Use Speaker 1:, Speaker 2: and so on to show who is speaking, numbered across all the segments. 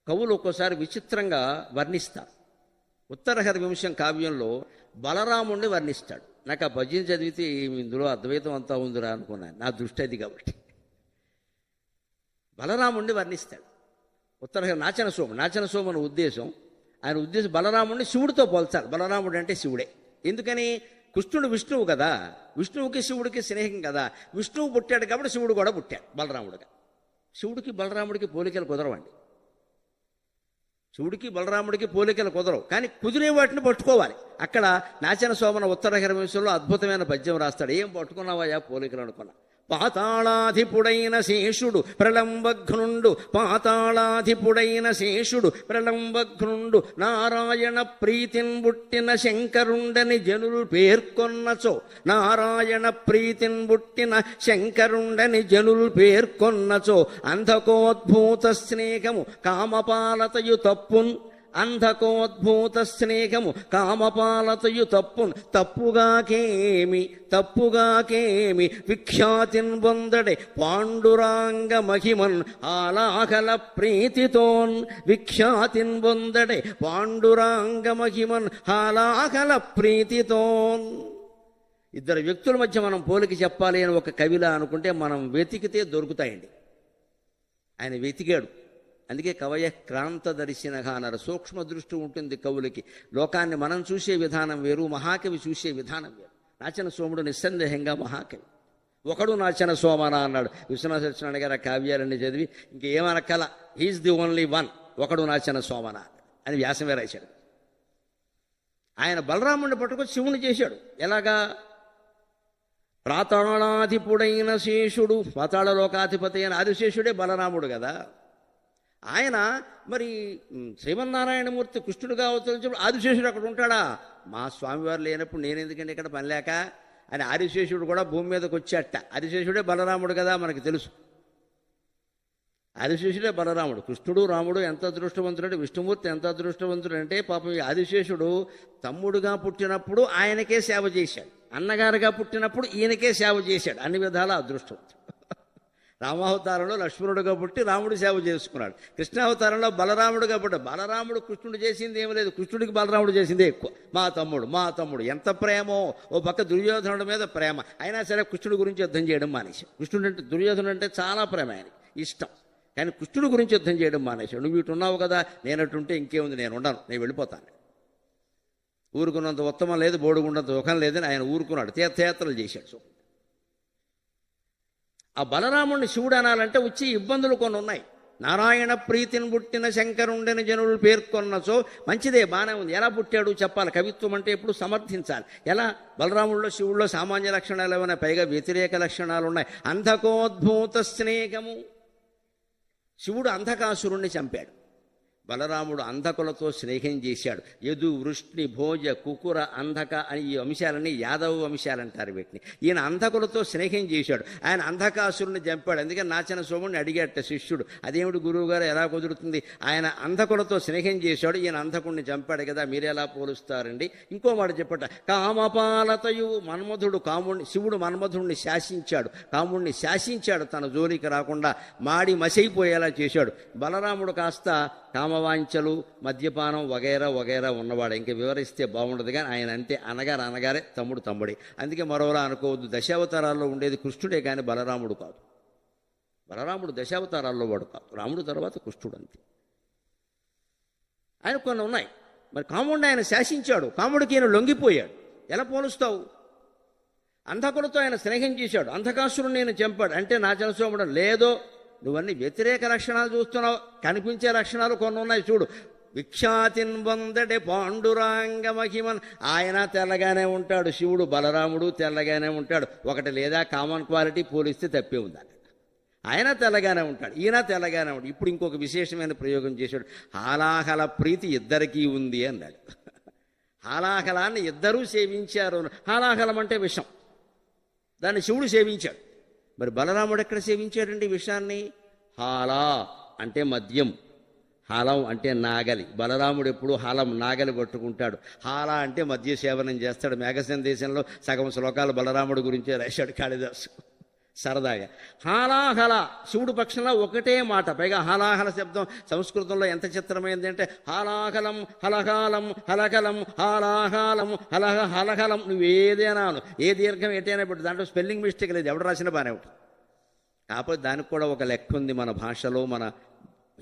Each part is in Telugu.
Speaker 1: కవులు ఒక్కోసారి విచిత్రంగా వర్ణిస్తారు. ఉత్తరహర వంశం కావ్యంలో బలరాముణ్ణి వర్ణిస్తాడు. నాకు ఆ పద్యం చదివితే ఇందులో అద్వైతం అంతా ఉందిరా అనుకున్నాను, నా దృష్టి అది కాబట్టి. బలరాముణ్ణి వర్ణిస్తాడు ఉత్తరహర. నాచన సోమని ఉద్దేశం, ఆయన ఉద్దేశం బలరాముణ్ణి శివుడితో పోల్చాలి. బలరాముడు అంటే శివుడే. ఎందుకని? కృష్ణుడు విష్ణువు కదా, విష్ణువుకి శివుడికి స్నేహం కదా. విష్ణువు పుట్టాడు కాబట్టి శివుడు కూడా పుట్టాడు బలరాముడుగా. శివుడికి బలరాముడికి పోలికలు కుదరవండి. శివుడికి బలరాముడికి పోలికలు కుదరవు, కానీ కుదిరే వాటిని పట్టుకోవాలి. అక్కడ నాచన సోమన ఉత్తరహర వంశంలో అద్భుతమైన పద్యం రాస్తాడు. ఏం పట్టుకున్నావా పోలికలు అనుకున్నా. పాతాళాధిపుడైన శేషుడు ప్రళంబఘ్నుండు, పాతాళాధిపుడైన శేషుడు ప్రళంబఘ్నుండు, నారాయణ ప్రీతిన్ బుట్టిన శంకరుండని జనులు పేర్కొన్నచో, నారాయణ ప్రీతిన్ బుట్టిన శంకరుండని జనులు పేర్కొన్నచో, అంధకోద్భూత స్నేహము కామపాలతయు తప్పున్, అంధకోద్భూత స్నేహము కామపాలతయు తప్పున్, తప్పుగాకేమి విఖ్యాతిన్ పొందడే పాండురాంగ మహిమన్ ఆలాహల ప్రీతితోన్, విఖ్యాతిన్ పొందడే పాండురాంగ మహిమన్ ఆలాహల ప్రీతితోన్. ఇద్దరు వ్యక్తుల మధ్య మనం పోలిక చెప్పాలి అని ఒక కవిలా అనుకుంటే మనం వెతికితే దొరుకుతాయండి. ఆయన వెతికాడు. అందుకే కవయ క్రాంతదర్శినః అన్నారు. సూక్ష్మ దృష్టి ఉంటుంది కవులకి. లోకాన్ని మనం చూసే విధానం వేరు, మహాకవి చూసే విధానం వేరు. నాచన సోముడు నిస్సందేహంగా మహాకవి. ఒకడు నాచన సోమన అన్నాడు. విశ్వనాథ సత్యనారాయణ గారు ఆ కావ్యాలన్నీ చదివి ఇంకేమనక్కల, హీఈస్ ది ఓన్లీ వన్, ఒకడు నాచన సోమన అని వ్యాసమే రాశాడు. ఆయన బలరాముడిని పట్టుకొని శివుని చేశాడు. ఎలాగా? పాతాళాధిపుడైన శేషుడు, పాతాళ లోకాధిపతి అయిన ఆదిశేషుడే బలరాముడు కదా. ఆయన మరి శ్రీమన్నారాయణమూర్తి కృష్ణుడుగా అవతరించినప్పుడు ఆదిశేషుడు అక్కడ ఉంటాడా? మా స్వామివారు లేనప్పుడు నేను ఎందుకంటే ఇక్కడ పని లేక అని ఆదిశేషుడు కూడా భూమి మీదకి వచ్చేట. ఆదిశేషుడే బలరాముడు కదా మనకు తెలుసు. ఆదిశేషుడే బలరాముడు. కృష్ణుడు రాముడు ఎంత అదృష్టవంతుడు, విష్ణుమూర్తి ఎంత అదృష్టవంతుడు అంటే పాపం ఈ ఆదిశేషుడు తమ్ముడుగా పుట్టినప్పుడు ఆయనకే సేవ చేశాడు, అన్నగారుగా పుట్టినప్పుడు ఈయనకే సేవ చేశాడు. అన్ని విధాల అదృష్టవంతుడు. రామావతారంలో లక్ష్మణుడుగా పుట్టి రాముడు సేవ చేసుకున్నాడు. కృష్ణావతారంలో బలరాముడుగా పుట్ట. బలరాముడు కృష్ణుడు చేసింది ఏమీ లేదు, కృష్ణుడికి బలరాముడు చేసిందే ఎక్కువ. మా తమ్ముడు ఎంత ప్రేమో. ఓ పక్క దుర్యోధనుడి మీద ప్రేమ, అయినా సరే కృష్ణుడి గురించి యుద్ధం చేయడం మానేశాడు. కృష్ణుడు అంటే దుర్యోధనుడు అంటే చాలా ప్రేమ, ఆయనకి ఇష్టం, కానీ కృష్ణుడి గురించి యుద్ధం చేయడం మానేశాడు. నువ్వు ఇటు ఉన్నావు కదా, నేనటుంటే ఇంకేముంది, నేను ఉండను, నేను వెళ్ళిపోతాను. ఊరుకున్నంత ఉత్తమం లేదు, బోడుగున్నంత సుఖం లేదని ఆయన ఊరుకున్నాడు. తీర్థయాత్రలు చేశాడు. ఆ బలరాముడిని శివుడు అనాలంటే వచ్చి ఇబ్బందులు కొన్ని ఉన్నాయి. నారాయణ ప్రీతిని పుట్టిన శంకరుండని జనులు పేర్కొన్నచో, మంచిదే, బాగానే ఉంది. ఎలా పుట్టాడు చెప్పాలి. కవిత్వం అంటే ఎప్పుడు సమర్థించాలి. ఎలా? బలరాముడిలో శివుడిలో సామాన్య లక్షణాలు ఏమైనా, పైగా వ్యతిరేక లక్షణాలు ఉన్నాయి. అంధకోద్భూత స్నేహము. శివుడు అంధకాసురుణ్ణి చంపాడు, బలరాముడు అంధకులతో స్నేహం చేశాడు. యదు, వృష్ణి, భోజ, కుకుర, అంధక అని ఈ అంశాలని యాదవ వంశాలంటారు వీటిని. ఈయన అంధకులతో స్నేహం చేశాడు. ఆయన అంధకాసురుని చంపాడు. అందుకని నాచన సోముడిని అడిగాట శిష్యుడు, అదేమిటి గురువుగారు ఎలా కుదురుతుంది? ఆయన అంధకులతో స్నేహం చేశాడు, ఈయన అంధకుడిని చంపాడు కదా, మీరెలా పోలుస్తారండి? ఇంకో మాట చెప్పట, కామపాలతయు మన్మధుడు శివుడు మన్మధుడిని శాసించాడు, కాముడిని శాసించాడు, తన జోలికి రాకుండా మాడి మసైపోయేలా చేశాడు. బలరాముడు కాస్త కామవాంఛలు, మద్యపానం వగైరా వగైరా ఉన్నవాడు. ఇంక వివరిస్తే బాగుండదు, కానీ ఆయన అంతే, అనగారే తమ్ముడే. అందుకే మరోలా అనుకోవద్దు, దశావతారాల్లో ఉండేది కృష్ణుడే కానీ బలరాముడు కాదు. బలరాముడు దశావతారాల్లో వాడు కాదు, రాముడు తర్వాత కృష్ణుడు, అంతే. ఆయన కొన్ని ఉన్నాయి. మరి కాముడిని ఆయన శాసించాడు, కాముడికి ఈయన లొంగిపోయాడు. ఎలా పోలుస్తావు? అంధకులతో ఆయన స్నేహం చేశాడు, అంధకాసురుని నేను చంపాడు అంటే నాచన సోముడు లేదో, నువ్వన్నీ వ్యతిరేక లక్షణాలు చూస్తున్నావు. కనిపించే లక్షణాలు కొన్ని ఉన్నాయి చూడు. విఖ్యాతిన్ పొందడే పాండురాంగ మహిమన్. ఆయన తెల్లగానే ఉంటాడు, శివుడు బలరాముడు తెల్లగానే ఉంటాడు. ఒకటి లేదా కామన్ క్వాలిటీ పోలిస్తే తప్పే ఉందని. ఆయన తెల్లగానే ఉంటాడు, ఈయన తెల్లగానే ఉంటాడు. ఇప్పుడు ఇంకొక విశేషమైన ప్రయోగం చేశాడు. హాలాహల ప్రీతి ఇద్దరికీ ఉంది అన్నాడు. హాలాహలాన్ని ఇద్దరూ సేవించారు. హాలాహలం అంటే విషం, దాన్ని శివుడు సేవించాడు. మరి బలరాముడు ఎక్కడ సేవించాడండి విషాన్ని? హాలా అంటే మద్యం, హాలం అంటే నాగలి. బలరాముడు ఎప్పుడు హాలం నాగలి పట్టుకుంటాడు, హాలా అంటే మద్య సేవనం చేస్తాడు. మేఘ సందేశంలో సగం శ్లోకాలు బలరాముడు గురించే రాశాడు కాళిదాసు. సరదాగా. హాలాహల శివుడు పక్షంలో ఒకటే మాట, పైగా హాలాహల శబ్దం సంస్కృతంలో ఎంత చిత్రమైంది అంటే హాలాహలం హలకాలం హలకలం హాలాహలం హలహలం నువ్వేదైనా ఏ దీర్ఘం ఏటైనా పెట్టు, దాంట్లో స్పెల్లింగ్ మిస్టేక్ లేదు, ఎవడు రాసినా బాగానే ఉంటుంది. కాకపోతే దానికి కూడా ఒక లెక్క ఉంది మన భాషలో, మన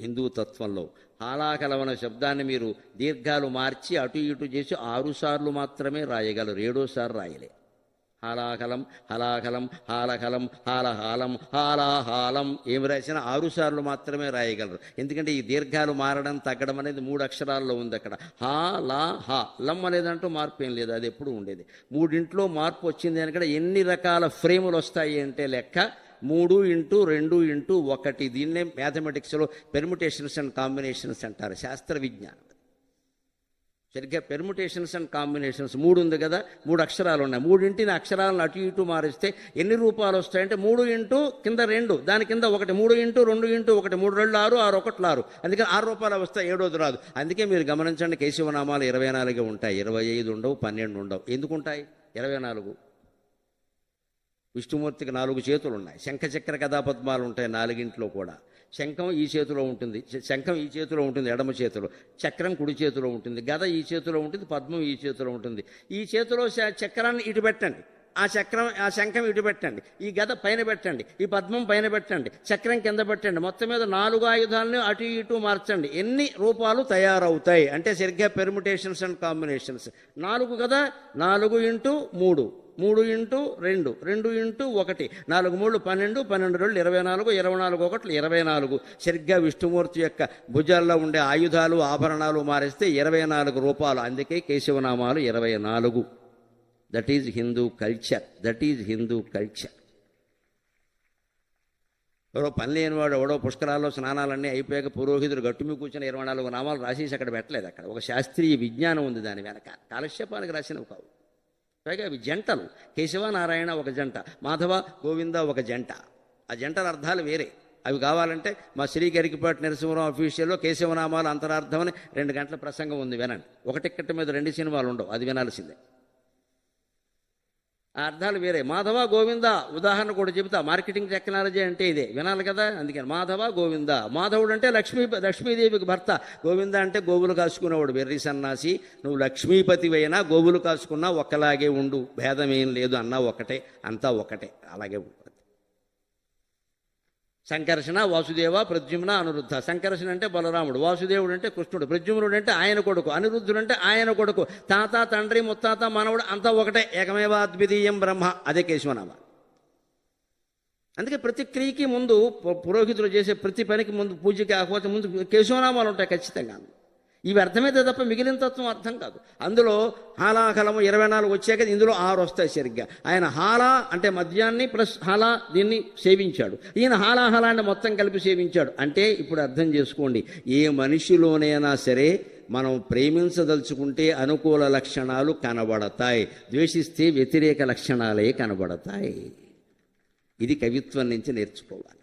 Speaker 1: హిందూ తత్వంలో. హాలాకలం అనే శబ్దాన్ని మీరు దీర్ఘాలు మార్చి అటు ఇటు చేసి 6 సార్లు మాత్రమే రాయగలరు, 7వ సారి రాయలే. హాలాకలం హలాకలం హాలకలం హాలహాలం హాలాహాలం ఏమి రాసినా 6 సార్లు మాత్రమే రాయగలరు. ఎందుకంటే ఈ దీర్ఘాలు మారడం తగ్గడం అనేది 3 అక్షరాల్లో ఉంది. అక్కడ హా లా హా లం అనేదంటూ మార్పు ఏం లేదు, అది ఎప్పుడు ఉండేది. 3 మార్పు వచ్చింది అని కూడా ఎన్ని రకాల ఫ్రేములు వస్తాయి అంటే లెక్క 3 × 2 × 1. దీన్నే మ్యాథమెటిక్స్లో పెర్ముటేషన్స్ అండ్ కాంబినేషన్స్ అంటారు, శాస్త్ర విజ్ఞానం. సరిగ్గా పెర్ముటేషన్స్ అండ్ కాంబినేషన్స్ 3 ఉంది కదా, 3 అక్షరాలు ఉన్నాయి. 3 అక్షరాలను అటు ఇటు మారిస్తే ఎన్ని రూపాలు వస్తాయంటే 3 × కింద 2 దాని కింద 1, 3 × 2 × 1, 3 2 6, 6 1 6. అందుకని 6 రూపాయలు వస్తాయి, 7వది రాదు. అందుకే మీరు గమనించండి, కేశవనామాలు 24 ఉంటాయి, 25 ఉండవు, 12 ఉండవు. ఎందుకు ఉంటాయి 24? విష్ణుమూర్తికి 4 చేతులు ఉన్నాయి, శంఖచక్ర కథాపద్మాలు ఉంటాయి 4 కూడా. శంఖం ఈ చేతిలో ఉంటుంది, శంఖం ఈ చేతిలో ఉంటుంది ఎడమ చేతిలో, చక్రం కుడి చేతిలో ఉంటుంది, గద ఈ చేతిలో ఉంటుంది, పద్మం ఈ చేతిలో ఉంటుంది. ఈ చేతిలో చక్రాన్ని ఇటు పెట్టండి, ఆ శంఖం ఇటు పెట్టండి, ఈ గద పైన పెట్టండి, ఈ పద్మం పైన పెట్టండి, చక్రం కింద పెట్టండి, మొత్తం మీద 4 ఆయుధాలను అటు ఇటు మార్చండి. ఎన్ని రూపాలు తయారవుతాయి అంటే సరిగ్గా పెర్ముటేషన్స్ అండ్ కాంబినేషన్స్ 4 కదా, 4 × 3, 3 × 2, 2 × 1, 4 3 12, 12 2 24, 24 1 24. సరిగ్గా విష్ణుమూర్తి యొక్క భుజాల్లో ఉండే ఆయుధాలు ఆభరణాలు మారిస్తే 24 రూపాయలు. అందుకే కేశవనామాలు 24. That is Hindu culture, that is Hindu culture. ఎవరో పని లేనివాడు ఎవడో పుష్కరాల్లో స్నానాలన్నీ అయిపోయాక పురోహితుడు గట్టుమి కూర్చొని 24 నామాలు రాసేసి అక్కడ పెట్టలేదు. అక్కడ ఒక శాస్త్రీయ విజ్ఞానం ఉంది దాని వెనక, కాలక్షేపానికి రాసినవి కావు. పైగా అవి జంటలు, కేశవ నారాయణ ఒక జంట, మాధవ గోవింద ఒక జంట. ఆ జంటల అర్థాలు వేరే. అవి కావాలంటే మా శ్రీ గరికిపాటి నరసింహరావు అఫీషియల్లో కేశవనామాలు అంతరార్థమని 2 గంటల ప్రసంగం ఉంది, వినండి. ఒక టిక్కెట్ మీద 2 సినిమాలు ఉండవు, అది వినాల్సిందే. ఆ అర్థాలు వేరే. మాధవ గోవింద ఉదాహరణ కూడా చెబుతా, మార్కెటింగ్ టెక్నాలజీ అంటే ఇదే, వినాలి కదా. అందుకని మాధవ గోవింద. మాధవుడు అంటే లక్ష్మీదేవికి భర్త, గోవింద అంటే గోవులు కాసుకునేవాడు. వెర్రి సన్నాసి, నువ్వు లక్ష్మీపతివైనా గోవులు కాసుకున్నా ఒక్కలాగే ఉండు, భేదమేం లేదు, అన్నా ఒకటే, అంతా ఒకటే, అలాగే ఉంటుంది. సంకర్షణ వాసుదేవ ప్రద్యుమ్న అనిరుద్ధ. సంకర్షణ అంటే బలరాముడు, వాసుదేవుడు అంటే కృష్ణుడు, ప్రద్యుమ్నుడు అంటే ఆయన కొడుకు, అనిరుద్ధుడు అంటే ఆయన కొడుకు, తాత తండ్రి ముత్తాత మనవుడు అంతా ఒకటే, ఏకమేవాద్వితీయం బ్రహ్మ. అదే కేశవనామ. అందుకే ప్రతి క్రియకి ముందు, పురోహితులు చేసే ప్రతి పనికి ముందు, పూజకి ఆహ్వాతం ముందు కేశవనామాలు ఉంటాయి ఖచ్చితంగా. ఇవి అర్థమైతే తప్ప మిగిలిన తత్వం అర్థం కాదు. అందులో హాలాహలము 24 వచ్చాక ఇందులో 6 వస్తాయి సరిగ్గా. ఆయన హాలా అంటే మద్యాన్ని ప్లస్ హాలా దీన్ని సేవించాడు, ఈయన హాలాహలాన్ని మొత్తం కలిపి సేవించాడు. అంటే ఇప్పుడు అర్థం చేసుకోండి, ఏ మనిషిలోనైనా సరే మనం ప్రేమించదలుచుకుంటే అనుకూల లక్షణాలు కనబడతాయి, ద్వేషిస్తే వ్యతిరేక లక్షణాలే కనబడతాయి. ఇది కవిత్వం నుంచి నేర్చుకోవాలి.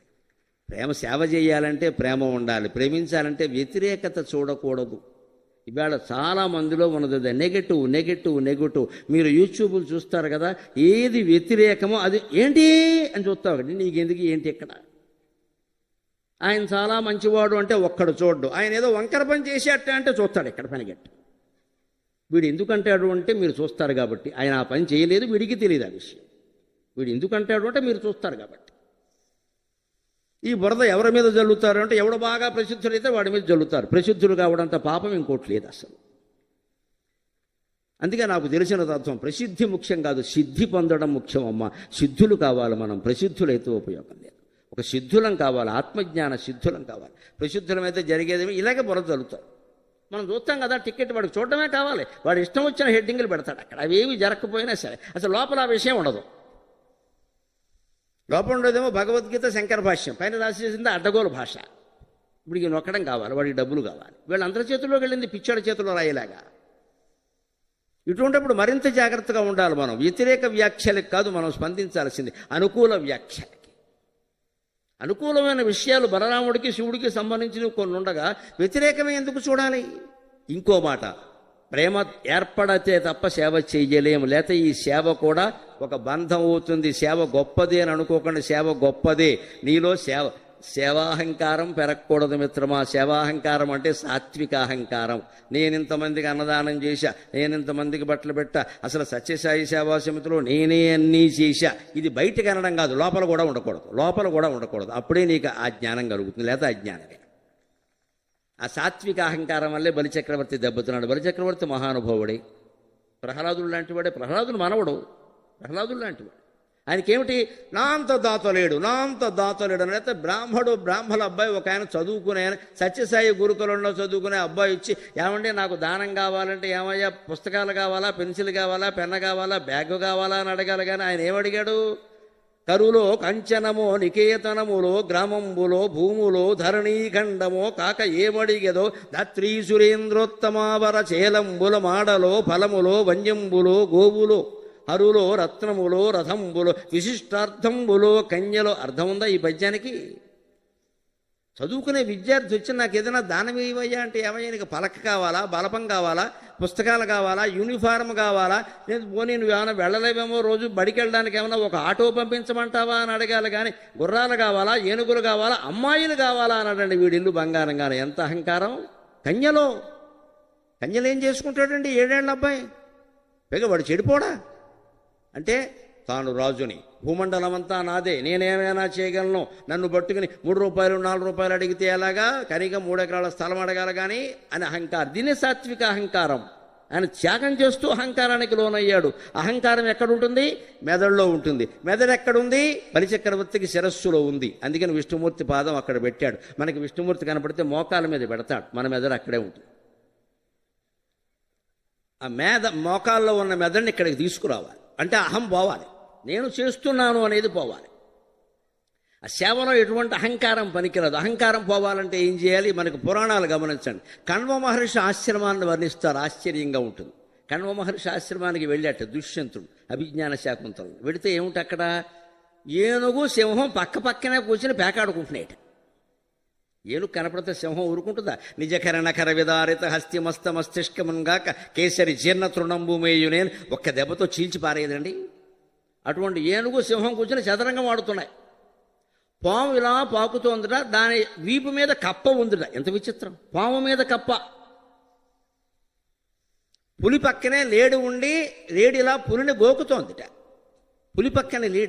Speaker 1: ప్రేమ సేవ చేయాలంటే ప్రేమ ఉండాలి, ప్రేమించాలంటే వ్యతిరేకత చూడకూడదు. ఇవాళ చాలా మందిలో ఉన్నది నెగటివ్ నెగటివ్ నెగటివ్. మీరు యూట్యూబ్లు చూస్తారు కదా, ఏది వ్యతిరేకమో అది ఏంటి అని చూస్తావు కదా, నీకెందుకు ఏంటి ఇక్కడ. ఆయన చాలా మంచివాడు అంటే ఒక్కడు చూడ్డు, ఆయన ఏదో వంకర పని చేసేట అంటే చూస్తాడు ఇక్కడ పనిగట్టు. వీడు ఎందుకంటాడు అంటే మీరు చూస్తారు కాబట్టి, ఆయన ఆ పని చేయలేదు, వీడికి తెలియదు ఆ విషయం. వీడు ఎందుకంటాడు అంటే మీరు చూస్తారు కాబట్టి. ఈ బురద ఎవరి మీద జల్లుతారు అంటే ఎవడు బాగా ప్రసిద్ధుడైతే వాడి మీద జల్లుతారు. ప్రసిద్ధులు కావడంత పాపం ఇంకోటి లేదు అసలు. అందుకే నాకు తెలిసిన తత్వం, ప్రసిద్ధి ముఖ్యం కాదు, సిద్ధి పొందడం ముఖ్యం. అమ్మ, సిద్ధులు కావాలి మనం, ప్రసిద్ధులైతే ఉపయోగం లేదు. ఒక సిద్ధులం కావాలి, ఆత్మజ్ఞాన సిద్ధులం కావాలి. ప్రసిద్ధులమైతే జరిగేదేమో ఇలాగే బురద జల్లుతారు. మనం చూస్తాం కదా, టికెట్ వాడికి చూడటమే కావాలి, వాడు ఇష్టం వచ్చిన హెడ్డింగ్లు పెడతాడు అక్కడ. అవేవి జరగకపోయినా సరే అసలు లోపల ఆ విషయం ఉండదు. లోపల ఉండేదేమో భగవద్గీత శంకర భాష్యం, పైన రాసేసింది అడ్డగోలు భాష. ఇప్పుడు నొక్కడం కావాలి, వాడికి డబ్బులు కావాలి. వీళ్ళందరి చేతుల్లోకి వెళ్ళింది పిచ్చాడి చేతుల్లో రాయేలాగా. ఇటువంటిప్పుడు మరింత జాగ్రత్తగా ఉండాలి మనం. వ్యతిరేక వ్యాఖ్యలకు కాదు మనం స్పందించాల్సింది, అనుకూల వ్యాఖ్యలకి. అనుకూలమైన విషయాలు బలరాముడికి శివుడికి సంబంధించినవి కొన్ని ఉండగా వ్యతిరేకమే ఎందుకు చూడాలి? ఇంకో మాట, ప్రేమ ఏర్పడితే తప్ప సేవ చేయలేము. లేకపోతే ఈ సేవ కూడా ఒక బంధం అవుతుంది. సేవ గొప్పదే అని అనుకోకుండా సేవ గొప్పదే. నీలో సేవాహంకారం పెరగకూడదు మిత్రమా. సేవాహంకారం అంటే సాత్విక అహంకారం. నేనింతమందికి అన్నదానం చేశా, నేనింతమందికి బట్టలు పెట్టా, అసలు సత్యసాయి సేవా సమితిలో నేనే అన్నీ చేశా, ఇది బయటకు అనడం కాదు, లోపల కూడా ఉండకూడదు. అప్పుడే నీకు ఆ జ్ఞానం కలుగుతుంది, లేదా అజ్ఞానమే. ఆ సాత్విక అహంకారం వల్లే బలిచక్రవర్తి దెబ్బతున్నాడు. బలిచక్రవర్తి మహానుభావుడే, ప్రహ్లాదుడు లాంటివాడే. ప్రహ్లాదుడు మనవడు, ప్రహ్లాదుడు లాంటివాడు. ఆయనకేమిటి, నా అంత దాతలేడు అని. అయితే బ్రాహ్మణ అబ్బాయి ఒక ఆయన చదువుకునే ఆయన, సత్యసాయి గురుకులంలో చదువుకునే అబ్బాయి ఇచ్చి, ఏమంటే నాకు దానం కావాలంటే, ఏమయ్యా పుస్తకాలు కావాలా, పెన్సిల్ కావాలా, పెన్న కావాలా, బ్యాగ్ కావాలా అని అడగాలి. కానీ ఆయన ఏమడిగాడు, కరులో కంచనమో నికేతనములో గ్రామంబులో భూములో ధరణీఖండమో కాక ఏమడిగెదో ధత్రీ సురేంద్రోత్తమావర చేలంబుల మాడలో ఫలములో వంజంబులో గోవులో హరులో రత్నములో రథంబులో విశిష్టార్థంబులో కన్యలో. అర్థం ఉందా ఈ పద్యానికి? చదువుకునే విద్యార్థి వచ్చి నాకు ఏదైనా దానం ఇవ్వయ్యా అంటే, ఏమయ్యా నీకు పలక కావాలా, బలపం కావాలా, పుస్తకాలు కావాలా, యూనిఫారం కావాలా, నేను ఏమైనా వెళ్ళలేమేమో, రోజు బడికి వెళ్ళడానికి ఏమైనా ఒక ఆటో పంపించమంటావా అని అడగాలి. కానీ గుర్రాలు కావాలా, ఏనుగులు కావాలా, అమ్మాయిలు కావాలా అన్నాడండి. వీడి ఇల్లు బంగారంగానే. ఎంత అహంకారం! కన్యలు ఏం చేసుకుంటాడండి 7 ఏళ్ల అబ్బాయి? పైగా వాడు చెడిపోడా అంటే, తాను రాజుని, భూమండలం అంతా నాదే, నేనేమైనా చేయగలను, నన్ను పట్టుకుని 3 రూపాయలు 4 రూపాయలు అడిగితే ఎలాగా, కనీగా 3 ఎకరాల స్థలం అడగాలి కానీ అని అహంకారం. దీన్ని సాత్విక అహంకారం. ఆయన త్యాగం చేస్తూ అహంకారానికి లోనయ్యాడు. అహంకారం ఎక్కడుంటుంది? మెదడులో ఉంటుంది. మెదడు ఎక్కడుంది? బలిచక్రవర్తికి శిరస్సులో ఉంది. అందుకని విష్ణుమూర్తి పాదం అక్కడ పెట్టాడు. మనకి విష్ణుమూర్తి కనపడితే మోకాల మీద పెడతాడు, మన మెదడు అక్కడే ఉంటుంది. ఆ మోకాల్లో ఉన్న మెదడుని ఇక్కడికి తీసుకురావాలి అంటే అహం పోవాలి, నేను చేస్తున్నాను అనేది పోవాలి. ఆ సేవలో ఎటువంటి అహంకారం పనికిరాదు. అహంకారం పోవాలంటే ఏం చేయాలి? మనకు పురాణాలు గమనించండి. కణ్వ మహర్షి ఆశ్రమాన్ని వర్ణిస్తారు, ఆశ్చర్యంగా ఉంటుంది. కణ్వ మహర్షి ఆశ్రమానికి వెళ్ళాట దుష్యంతుడు అభిజ్ఞాన శాకుంతలం. వెళితే ఏమిటి అక్కడ, ఏనుగు సింహం పక్కనే కూర్చుని పేకాడుకుంటున్నాయట. ఏనుగు కనపడితే సింహం ఊరుకుంటుందా? నిజకరణకర విదారిత హస్తిమస్త మస్తిష్కమంగాక కేసరి జీర్ణ తృణంభూమేయునేని ఒక్క దెబ్బతో చీల్చి పారేదండి. అటువంటి ఏనుగు సింహం కూర్చొని చదరంగం ఆడుతున్నాయి. పాము ఇలా పాకుతోందిట, దాని వీపు మీద కప్ప ఉందిట. ఎంత విచిత్రం! పాము మీద కప్ప. పులి పక్కనే లేడి ఉండి లేడి ఇలా పులిని గోకుతోందిట. పులి పక్కనే లేడి.